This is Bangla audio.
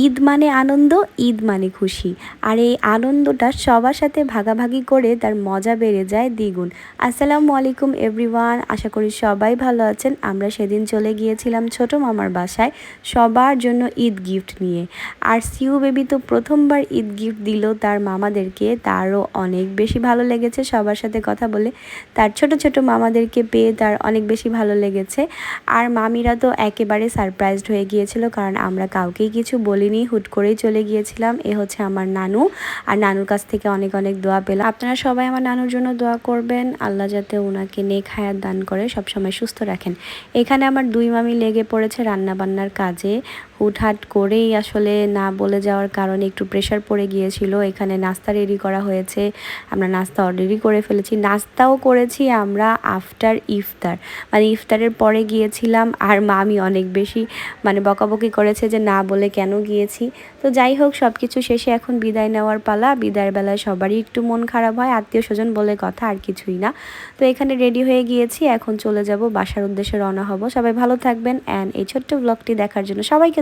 ঈদ মানে আনন্দ, ঈদ মানে খুশি। আর এই আনন্দটা সবার সাথে ভাগাভাগি করে তার মজা বেড়ে যায় দ্বিগুণ। আসসালামু আলাইকুম এভরিওয়ান, আশা করি সবাই ভালো আছেন। আমরা সেদিন চলে গিয়েছিলাম ছোট মামার বাসায় সবার জন্য ঈদ গিফট নিয়ে। আর সিউ বেবি তো প্রথমবার ঈদ গিফট দিল তার মামাদেরকে, তারও অনেক বেশি ভালো লেগেছে সবার সাথে কথা বলে। তার ছোট ছোট মামাদেরকে পেয়ে তার অনেক বেশি ভালো লেগেছে। আর মামিরা তো একেবারে সারপ্রাইজড হয়ে গিয়েছিল, কারণ আমরা কাউকেই কিছু বলিনি, হুট করেই চলে গিয়েছিলাম। এ হচ্ছে আমার নানু, আর নানুর কাছ থেকে অনেক অনেক দোয়া পেলাম। আপনারা সবাই আমার নানুর জন্য দোয়া করবেন, আল্লাহ যাতে ওনাকে নেক হায়াত দান করে, সবসময় সুস্থ রাখেন। এখানে আমার দুই মামি লেগে পড়েছে রান্নাবান্নার কাজে। হুটহাট করেই আসলে না বলে যাওয়ার কারণে একটু প্রেশার পড়ে গিয়েছিল। এখানে নাস্তা রেডি করা হয়েছে, আমরা নাস্তা অলরেডি করে ফেলেছি। নাস্তাও করেছি আমরা আফটার ইফতার, মানে ইফতারের পরে গিয়েছিলাম। আর মামি অনেক বেশি বকাবকি করেছে যে না বলে কেন গিয়েছি। তো যাই হোক, সব কিছু শেষে এখন বিদায় নেওয়ার পালা। বিদায়ের বেলায় সবারই একটু মন খারাপ হয়, আত্মীয় স্বজন বলে কথা, আর কিছুই না। তো এখানে রেডি হয়ে গিয়েছি, এখন চলে যাব বাসার উদ্দেশ্যে রওনা হব। সবাই ভালো থাকবেন, অ্যান্ড এই ছোট্ট ব্লগটি দেখার জন্য সবাইকে